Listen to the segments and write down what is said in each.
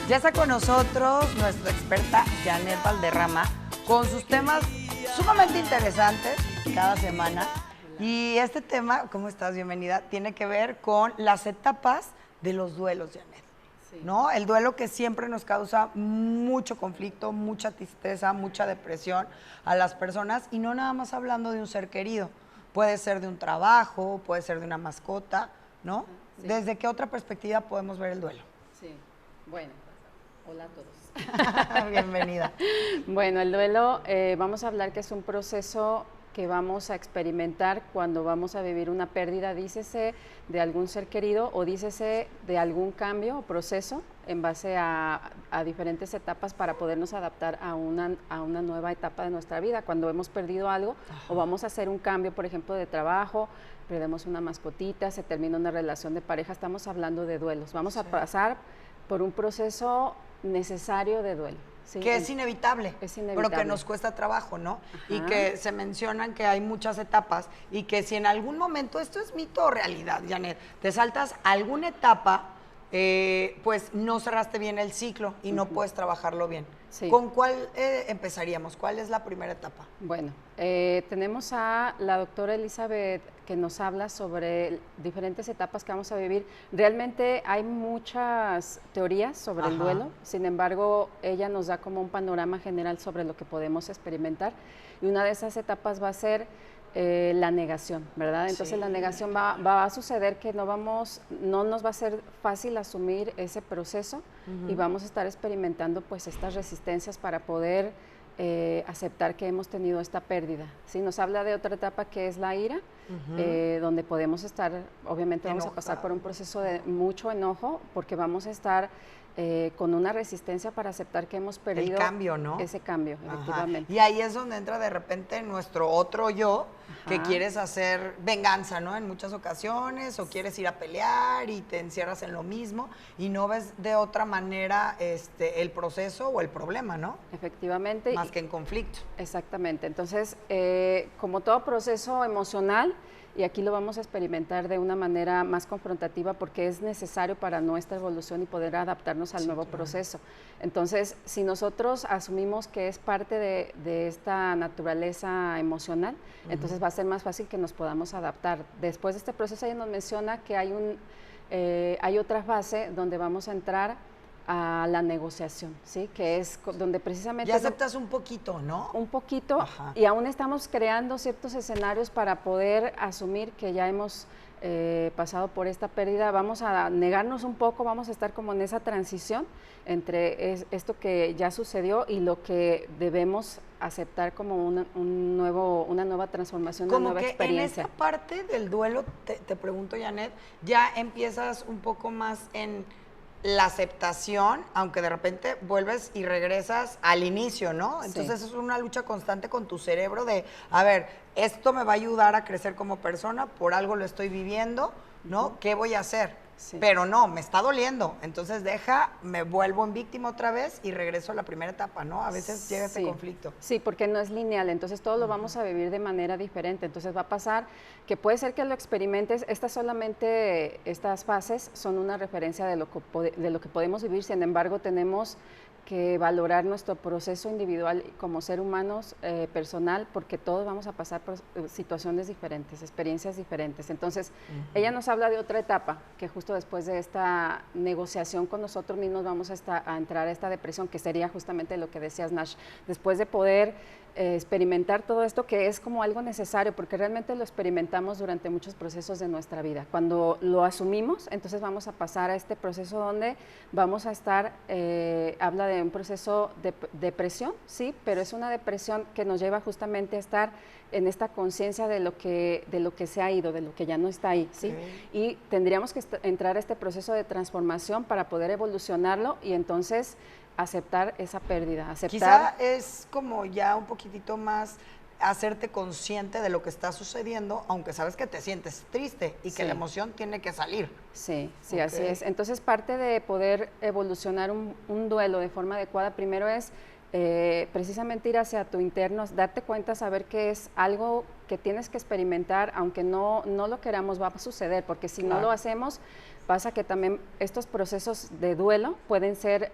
Ya está con nosotros nuestra experta Janet Valderrama con sus temas sumamente interesantes cada semana. Y este tema, ¿cómo estás? Bienvenida, tiene que ver con las etapas de los duelos, Janet. Sí. ¿No? El duelo que siempre nos causa mucho conflicto, mucha tristeza, mucha depresión a las personas, y no nada más hablando de un ser querido. Puede ser de un trabajo, puede ser de una mascota, ¿no? Sí. ¿Desde qué otra perspectiva podemos ver el duelo? Sí, bueno, hola a todos. Bienvenida. Bueno, el duelo, vamos a hablar que es un proceso que vamos a experimentar cuando vamos a vivir una pérdida, dícese de algún ser querido o dícese de algún cambio o proceso en base a diferentes etapas para podernos adaptar a una nueva etapa de nuestra vida. Cuando hemos perdido algo o vamos a hacer un cambio, por ejemplo, de trabajo, perdemos una mascotita, se termina una relación de pareja, estamos hablando de duelos. Vamos a pasar por un proceso necesario de duelo. Sí, que es inevitable, pero que nos cuesta trabajo, ¿no? Ajá. Y que se mencionan que hay muchas etapas y que si en algún momento, esto es mito o realidad, Janet, te saltas alguna etapa, pues no cerraste bien el ciclo y no puedes trabajarlo bien. Sí. ¿Con cuál empezaríamos? ¿Cuál es la primera etapa? Bueno, tenemos a la doctora Elizabeth que nos habla sobre diferentes etapas que vamos a vivir. Realmente hay muchas teorías sobre el duelo, sin embargo, ella nos da como un panorama general sobre lo que podemos experimentar y una de esas etapas va a ser la negación, ¿verdad? Entonces la negación va a suceder que no nos va a ser fácil asumir ese proceso y vamos a estar experimentando pues estas resistencias para poder aceptar que hemos tenido esta pérdida. ¿Sí? Nos habla de otra etapa que es la ira, donde podemos estar, obviamente vamos a pasar por un proceso de mucho enojo porque vamos a estar con una resistencia para aceptar que hemos perdido el cambio, ¿no? Ese cambio, efectivamente. Y ahí es donde entra de repente nuestro otro yo, que quieres hacer venganza, ¿no? En muchas ocasiones, o quieres ir a pelear y te encierras en lo mismo y no ves de otra manera el proceso o el problema, ¿no? Efectivamente. Más que en conflicto. Exactamente. Entonces, como todo proceso emocional, y aquí lo vamos a experimentar de una manera más confrontativa porque es necesario para nuestra evolución y poder adaptarnos al nuevo proceso. Entonces, si nosotros asumimos que es parte de esta naturaleza emocional, entonces va a ser más fácil que nos podamos adaptar. Después de este proceso, ella nos menciona que hay otra fase donde vamos a entrar a la negociación, ¿sí? Que es donde precisamente... Ya aceptas un poquito, ¿no? Un poquito, y aún estamos creando ciertos escenarios para poder asumir que ya hemos pasado por esta pérdida. Vamos a negarnos un poco, vamos a estar como en esa transición entre esto que ya sucedió y lo que debemos aceptar como una nueva transformación, como una nueva experiencia. En esta parte del duelo, te pregunto, Janet, ya empiezas un poco más en la aceptación, aunque de repente vuelves y regresas al inicio, ¿no? Entonces es una lucha constante con tu cerebro de, a ver, esto me va a ayudar a crecer como persona, por algo lo estoy viviendo, ¿no? ¿Qué voy a hacer? Pero no, me está doliendo, entonces me vuelvo en víctima otra vez y regreso a la primera etapa, ¿no? A veces llega ese conflicto. Sí, porque no es lineal, entonces todo lo vamos a vivir de manera diferente, entonces va a pasar que puede ser que lo experimentes, estas fases son una referencia de lo que podemos vivir, sin embargo tenemos que valorar nuestro proceso individual como ser humanos, personal, porque todos vamos a pasar por situaciones diferentes, experiencias diferentes. Entonces, ella nos habla de otra etapa, que justo después de esta negociación con nosotros mismos vamos a entrar a esta depresión, que sería justamente lo que decías, Nash, después de poder experimentar todo esto, que es como algo necesario, porque realmente lo experimentamos durante muchos procesos de nuestra vida. Cuando lo asumimos, entonces vamos a pasar a este proceso donde vamos a estar, habla de un proceso de depresión, sí, pero es una depresión que nos lleva justamente a estar en esta conciencia de lo que se ha ido, de lo que ya no está ahí, ¿sí? Y tendríamos que entrar a este proceso de transformación para poder evolucionarlo y entonces aceptar esa pérdida, Quizá es como ya un poquitito más hacerte consciente de lo que está sucediendo, aunque sabes que te sientes triste y que la emoción tiene que salir. Sí, así es. Entonces, parte de poder evolucionar un duelo de forma adecuada, primero es precisamente ir hacia tu interno, darte cuenta, saber que es algo que tienes que experimentar, aunque no lo queramos, va a suceder, porque si no lo hacemos, Pasa que también estos procesos de duelo pueden ser,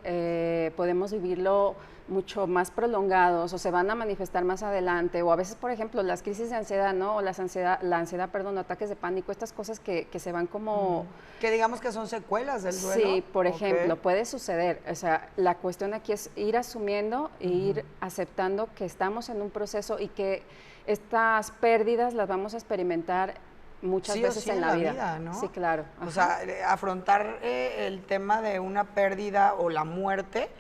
podemos vivirlo mucho más prolongados o se van a manifestar más adelante, o a veces, por ejemplo, las crisis de ansiedad, ¿no? O la ansiedad, perdón, ataques de pánico, estas cosas que se van como... Que digamos que son secuelas del duelo. Sí, por ejemplo, puede suceder. O sea, la cuestión aquí es ir asumiendo e ir aceptando que estamos en un proceso y que estas pérdidas las vamos a experimentar muchas veces sí en la vida, ¿no? Sí, claro. O sea, afrontar el tema de una pérdida o la muerte,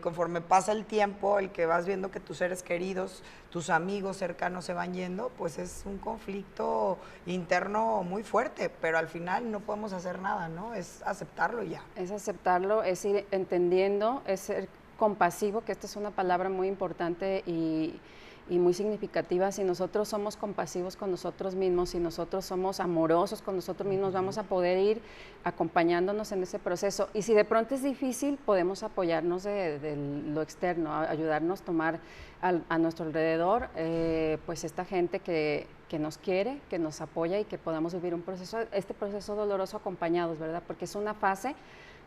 conforme pasa el tiempo, el que vas viendo que tus seres queridos, tus amigos cercanos se van yendo, pues es un conflicto interno muy fuerte, pero al final no podemos hacer nada, ¿no? Es aceptarlo y ya. Es aceptarlo, es ir entendiendo, es ser compasivo, que esta es una palabra muy importante y muy significativa. Si nosotros somos compasivos con nosotros mismos, si nosotros somos amorosos con nosotros mismos, vamos a poder ir acompañándonos en ese proceso. Y si de pronto es difícil, podemos apoyarnos de lo externo, ayudarnos a tomar a nuestro alrededor, pues esta gente que nos quiere, que nos apoya y que podamos vivir este proceso doloroso acompañados, ¿verdad? Porque es una fase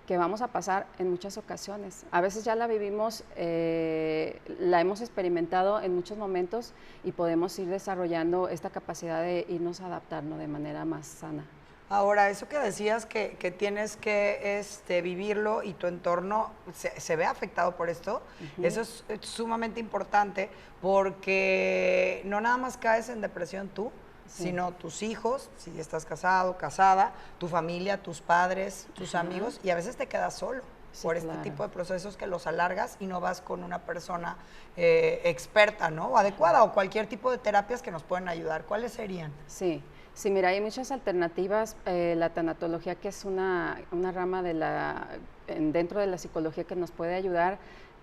que vamos a pasar en muchas ocasiones. A veces ya la vivimos, la hemos experimentado en muchos momentos y podemos ir desarrollando esta capacidad de irnos adaptando de manera más sana. Ahora, eso que decías que tienes que vivirlo y tu entorno se ve afectado por esto, eso es sumamente importante porque no nada más caes en depresión tú, sino tus hijos, si estás casado, casada, tu familia, tus padres, tus amigos, y a veces te quedas solo por este tipo de procesos que los alargas y no vas con una persona experta, ¿no? O adecuada, o cualquier tipo de terapias que nos pueden ayudar. ¿Cuáles serían? Sí, mira, hay muchas alternativas. La tanatología, que es una rama dentro de la psicología que nos puede ayudar.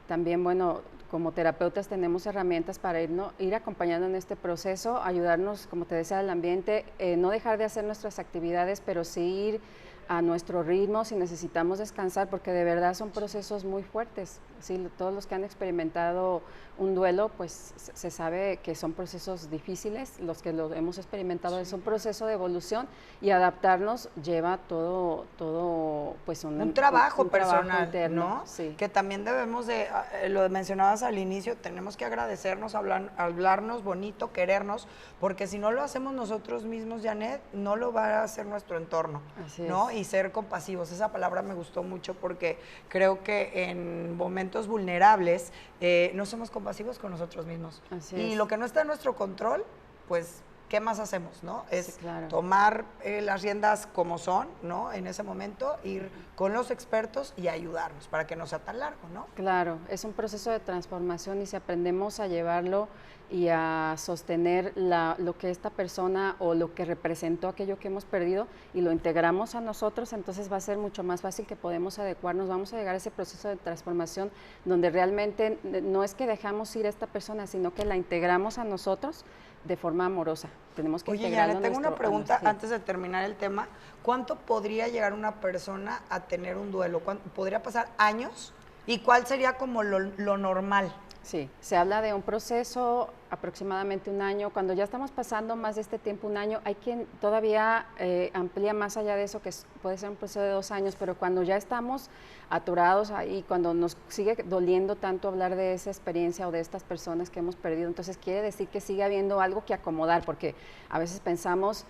También, bueno, como terapeutas tenemos herramientas para ir acompañando en este proceso, ayudarnos, como te decía, al ambiente, no dejar de hacer nuestras actividades, pero sí ir a nuestro ritmo si necesitamos descansar, porque de verdad son procesos muy fuertes. Sí, todos los que han experimentado un duelo, pues se sabe que son procesos difíciles, los que lo hemos experimentado, es un proceso de evolución y adaptarnos lleva todo pues un trabajo personal, trabajo interno, ¿no? Sí. Que también debemos de, lo mencionabas al inicio, tenemos que agradecernos, hablarnos bonito, querernos, porque si no lo hacemos nosotros mismos, Janet, no lo va a hacer nuestro entorno, Así ¿no? es. Y ser compasivos, esa palabra me gustó mucho porque creo que en momentos vulnerables no somos compasivos con nosotros mismos. Y lo que no está en nuestro control, pues, ¿qué más hacemos, no? Es tomar las riendas como son, ¿no? En ese momento, ir con los expertos y ayudarnos para que no sea tan largo, ¿no? Claro, es un proceso de transformación y si aprendemos a llevarlo y a sostener lo que esta persona o lo que representó aquello que hemos perdido y lo integramos a nosotros, entonces va a ser mucho más fácil que podemos adecuarnos, vamos a llegar a ese proceso de transformación donde realmente no es que dejamos ir a esta persona, sino que la integramos a nosotros de forma amorosa. Tenemos que integrarlo. Oye, tengo una pregunta antes de terminar el tema. ¿Cuánto podría llegar una persona a tener un duelo? ¿Podría pasar años? ¿Y cuál sería como lo normal? Sí, se habla de un proceso aproximadamente un año. Cuando ya estamos pasando más de este tiempo, un año, hay quien todavía amplía más allá de eso, que puede ser un proceso de 2 años, pero cuando ya estamos atorados ahí, cuando nos sigue doliendo tanto hablar de esa experiencia o de estas personas que hemos perdido, entonces quiere decir que sigue habiendo algo que acomodar, porque a veces pensamos,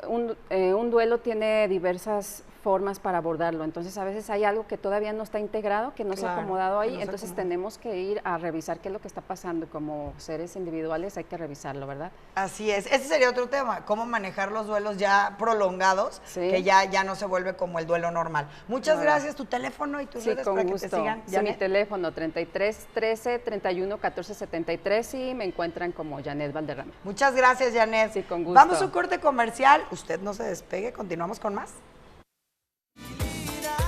un duelo tiene diversas formas para abordarlo, entonces a veces hay algo que todavía no está integrado, que no se ha acomodado ahí, entonces tenemos que ir a revisar qué es lo que está pasando, como seres individuales hay que revisarlo, ¿verdad? Así es, ese sería otro tema, cómo manejar los duelos ya prolongados, que ya no se vuelve como el duelo normal. Muchas gracias, tu teléfono y tus redes para que te sigan. Sí, mi teléfono 33 13 31 14 73 y me encuentran como Janet Valderrama. Muchas gracias, Janet. Sí, con gusto. Vamos a un corte comercial, usted no se despegue, continuamos con más.